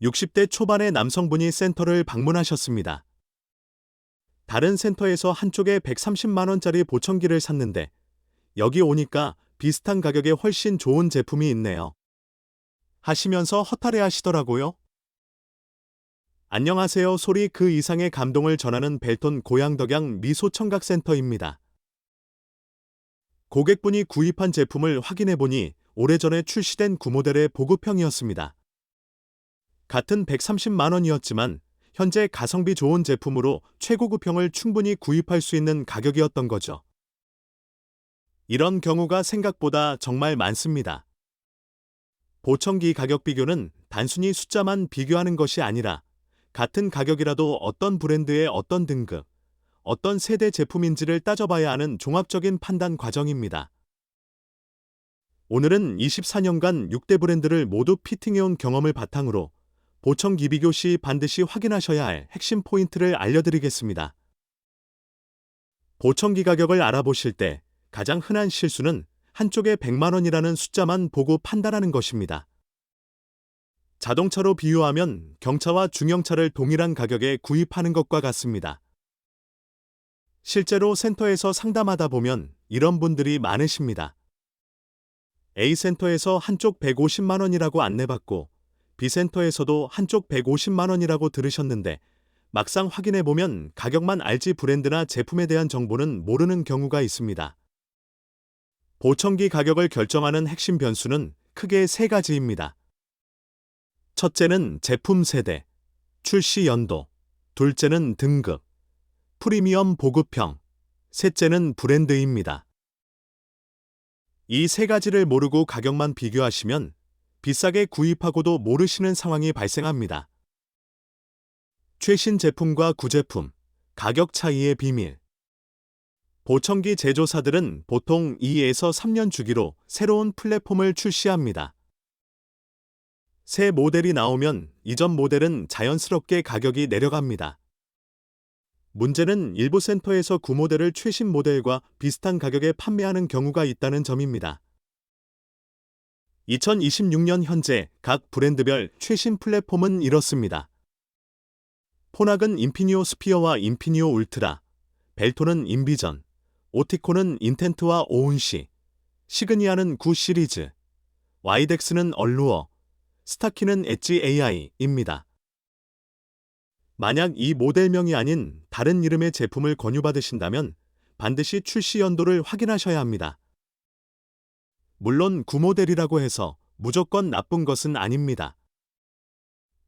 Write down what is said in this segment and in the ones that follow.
60대 초반의 남성분이 센터를 방문하셨습니다. 다른 센터에서 한쪽에 130만 원짜리 보청기를 샀는데 여기 오니까 비슷한 가격에 훨씬 좋은 제품이 있네요. 하시면서 허탈해 하시더라고요. 안녕하세요. 소리 그 이상의 감동을 전하는 벨톤 고양덕양 미소청각센터입니다. 고객분이 구입한 제품을 확인해보니 오래전에 출시된 구모델의 보급형이었습니다. 같은 130만 원이었지만 현재 가성비 좋은 제품으로 최고급형을 충분히 구입할 수 있는 가격이었던 거죠. 이런 경우가 생각보다 정말 많습니다. 보청기 가격 비교는 단순히 숫자만 비교하는 것이 아니라 같은 가격이라도 어떤 브랜드의 어떤 등급, 어떤 세대 제품인지를 따져봐야 하는 종합적인 판단 과정입니다. 오늘은 24년간 6대 브랜드를 모두 피팅해온 경험을 바탕으로 보청기 비교 시 반드시 확인하셔야 할 핵심 포인트를 알려드리겠습니다. 보청기 가격을 알아보실 때 가장 흔한 실수는 한쪽에 100만 원이라는 숫자만 보고 판단하는 것입니다. 자동차로 비유하면 경차와 중형차를 동일한 가격에 구입하는 것과 같습니다. 실제로 센터에서 상담하다 보면 이런 분들이 많으십니다. A센터에서 한쪽 150만 원이라고 안내받고 B센터에서도 한쪽 150만 원이라고 들으셨는데 막상 확인해보면 가격만 알지 브랜드나 제품에 대한 정보는 모르는 경우가 있습니다. 보청기 가격을 결정하는 핵심 변수는 크게 세 가지입니다. 첫째는 제품 세대, 출시 연도, 둘째는 등급, 프리미엄 보급형, 셋째는 브랜드입니다. 이 세 가지를 모르고 가격만 비교하시면 비싸게 구입하고도 모르시는 상황이 발생합니다. 최신 제품과 구제품, 가격 차이의 비밀. 보청기 제조사들은 보통 2에서 3년 주기로 새로운 플랫폼을 출시합니다. 새 모델이 나오면 이전 모델은 자연스럽게 가격이 내려갑니다. 문제는 일부 센터에서 구모델을 최신 모델과 비슷한 가격에 판매하는 경우가 있다는 점입니다. 2026년 현재 각 브랜드별 최신 플랫폼은 이렇습니다. 포낙은 인피니오 스피어와 인피니오 울트라, 벨톤은 인비전, 오티코는 인텐트와 오운시, 시그니아는 9 시리즈, 와이덱스는 얼루어, 스타키는 엣지 AI입니다. 만약 이 모델명이 아닌 다른 이름의 제품을 권유받으신다면 반드시 출시 연도를 확인하셔야 합니다. 물론 구모델이라고 해서 무조건 나쁜 것은 아닙니다.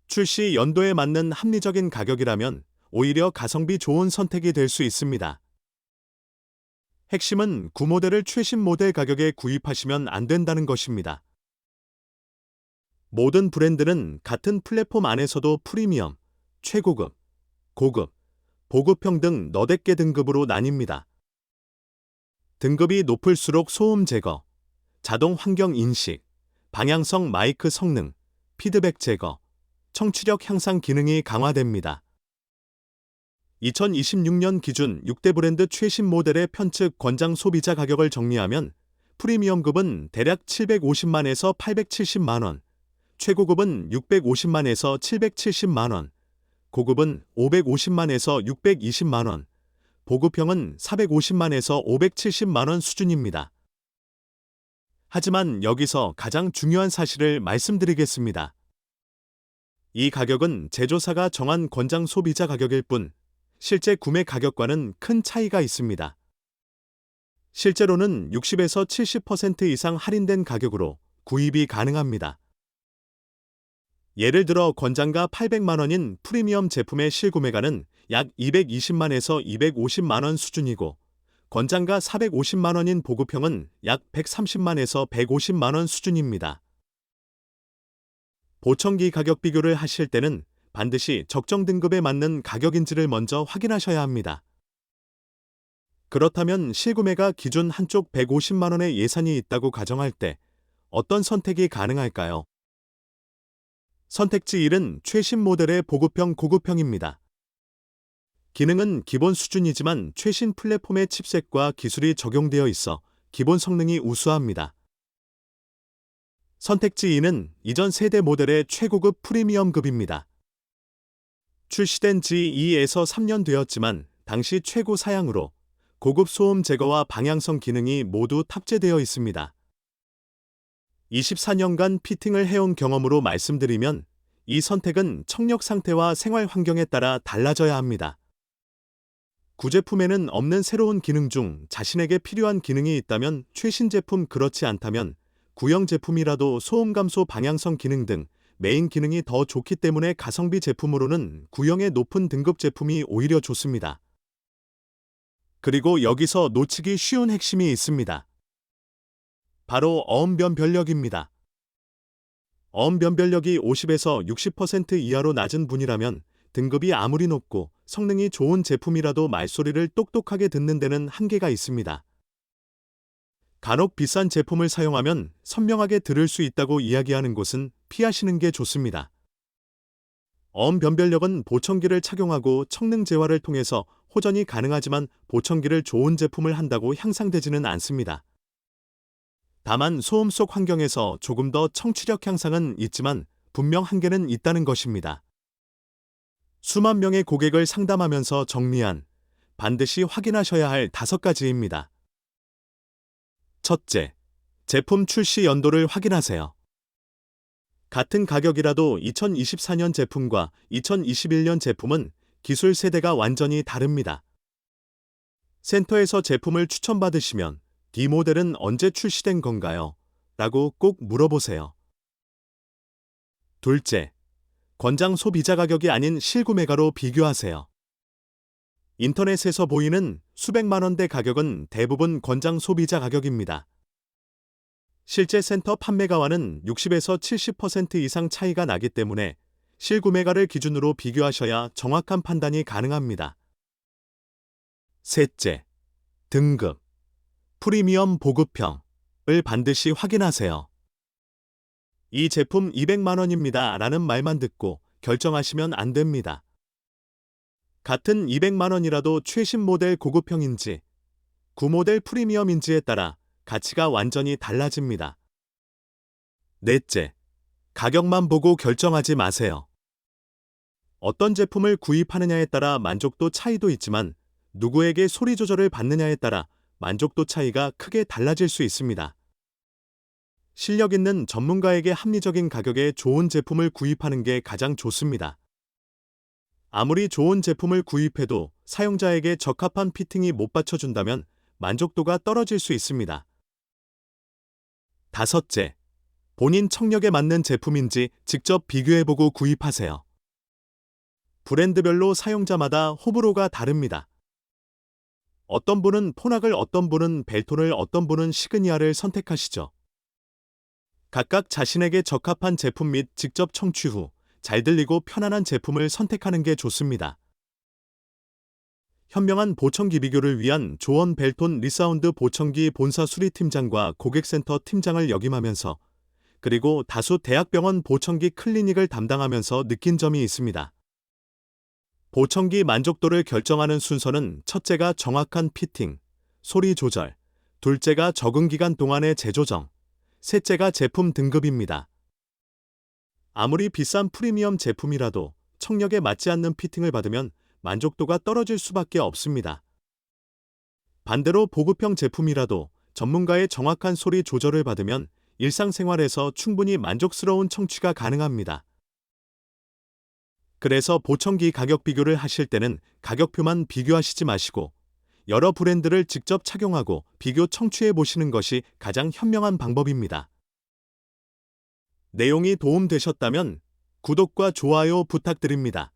출시 연도에 맞는 합리적인 가격이라면 오히려 가성비 좋은 선택이 될 수 있습니다. 핵심은 구모델을 최신 모델 가격에 구입하시면 안 된다는 것입니다. 모든 브랜드는 같은 플랫폼 안에서도 프리미엄, 최고급, 고급, 보급형 등 너댓 개 등급으로 나뉩니다. 등급이 높을수록 소음 제거, 자동 환경 인식, 방향성 마이크 성능, 피드백 제거, 청취력 향상 기능이 강화됩니다. 2026년 기준 6대 브랜드 최신 모델의 편측 권장 소비자 가격을 정리하면 프리미엄급은 대략 750만에서 870만 원, 최고급은 650만에서 770만 원, 고급은 550만에서 620만 원, 보급형은 450만에서 570만 원 수준입니다. 하지만 여기서 가장 중요한 사실을 말씀드리겠습니다. 이 가격은 제조사가 정한 권장 소비자 가격일 뿐 실제 구매 가격과는 큰 차이가 있습니다. 실제로는 60에서 70% 이상 할인된 가격으로 구입이 가능합니다. 예를 들어 권장가 800만 원인 프리미엄 제품의 실구매가는 약 220만에서 250만 원 수준이고 권장가 450만 원인 보급형은 약 130만에서 150만 원 수준입니다. 보청기 가격 비교를 하실 때는 반드시 적정 등급에 맞는 가격인지를 먼저 확인하셔야 합니다. 그렇다면 실구매가 기준 한쪽 150만 원의 예산이 있다고 가정할 때 어떤 선택이 가능할까요? 선택지 1은 최신 모델의 보급형 고급형입니다. 기능은 기본 수준이지만 최신 플랫폼의 칩셋과 기술이 적용되어 있어 기본 성능이 우수합니다. 선택지 2는 이전 세대 모델의 최고급 프리미엄급입니다. 출시된 지 2에서 3년 되었지만 당시 최고 사양으로 고급 소음 제거와 방향성 기능이 모두 탑재되어 있습니다. 24년간 피팅을 해온 경험으로 말씀드리면 이 선택은 청력 상태와 생활 환경에 따라 달라져야 합니다. 구제품에는 없는 새로운 기능 중 자신에게 필요한 기능이 있다면 최신 제품, 그렇지 않다면 구형 제품이라도 소음 감소, 방향성 기능 등 메인 기능이 더 좋기 때문에 가성비 제품으로는 구형의 높은 등급 제품이 오히려 좋습니다. 그리고 여기서 놓치기 쉬운 핵심이 있습니다. 바로 어음 변별력입니다. 어음 변별력이 50에서 60% 이하로 낮은 분이라면 등급이 아무리 높고 성능이 좋은 제품이라도 말소리를 똑똑하게 듣는 데는 한계가 있습니다. 간혹 비싼 제품을 사용하면 선명하게 들을 수 있다고 이야기하는 곳은 피하시는 게 좋습니다. 어음 변별력은 보청기를 착용하고 청능 재활을 통해서 호전이 가능하지만 보청기를 좋은 제품을 한다고 향상되지는 않습니다. 다만 소음 속 환경에서 조금 더 청취력 향상은 있지만 분명 한계는 있다는 것입니다. 수만 명의 고객을 상담하면서 정리한 반드시 확인하셔야 할 5가지입니다. 첫째, 제품 출시 연도를 확인하세요. 같은 가격이라도 2024년 제품과 2021년 제품은 기술 세대가 완전히 다릅니다. 센터에서 제품을 추천받으시면 D모델은 언제 출시된 건가요? 라고 꼭 물어보세요. 둘째, 권장 소비자 가격이 아닌 실구매가로 비교하세요. 인터넷에서 보이는 수백만 원대 가격은 대부분 권장 소비자 가격입니다. 실제 센터 판매가와는 60에서 70% 이상 차이가 나기 때문에 실구매가를 기준으로 비교하셔야 정확한 판단이 가능합니다. 셋째, 등급, 프리미엄 보급형을 반드시 확인하세요. 이 제품 200만 원입니다 라는 말만 듣고 결정하시면 안 됩니다. 같은 200만 원이라도 최신 모델 고급형인지, 구모델 프리미엄인지에 따라 가치가 완전히 달라집니다. 넷째, 가격만 보고 결정하지 마세요. 어떤 제품을 구입하느냐에 따라 만족도 차이도 있지만 누구에게 소리 조절을 받느냐에 따라 만족도 차이가 크게 달라질 수 있습니다. 실력 있는 전문가에게 합리적인 가격에 좋은 제품을 구입하는 게 가장 좋습니다. 아무리 좋은 제품을 구입해도 사용자에게 적합한 피팅이 못 받쳐준다면 만족도가 떨어질 수 있습니다. 다섯째, 본인 청력에 맞는 제품인지 직접 비교해보고 구입하세요. 브랜드별로 사용자마다 호불호가 다릅니다. 어떤 분은 포낙을, 어떤 분은 벨톤을, 어떤 분은 시그니아를 선택하시죠. 각각 자신에게 적합한 제품 및 직접 청취 후 잘 들리고 편안한 제품을 선택하는 게 좋습니다. 현명한 보청기 비교를 위한 조언, 벨톤 리사운드 보청기 본사 수리팀장과 고객센터 팀장을 역임하면서 그리고 다수 대학병원 보청기 클리닉을 담당하면서 느낀 점이 있습니다. 보청기 만족도를 결정하는 순서는 첫째가 정확한 피팅, 소리 조절, 둘째가 적응 기간 동안의 재조정, 셋째가 제품 등급입니다. 아무리 비싼 프리미엄 제품이라도 청력에 맞지 않는 피팅을 받으면 만족도가 떨어질 수밖에 없습니다. 반대로 보급형 제품이라도 전문가의 정확한 소리 조절을 받으면 일상생활에서 충분히 만족스러운 청취가 가능합니다. 그래서 보청기 가격 비교를 하실 때는 가격표만 비교하시지 마시고 여러 브랜드를 직접 착용하고 비교 청취해 보시는 것이 가장 현명한 방법입니다. 내용이 도움되셨다면 구독과 좋아요 부탁드립니다.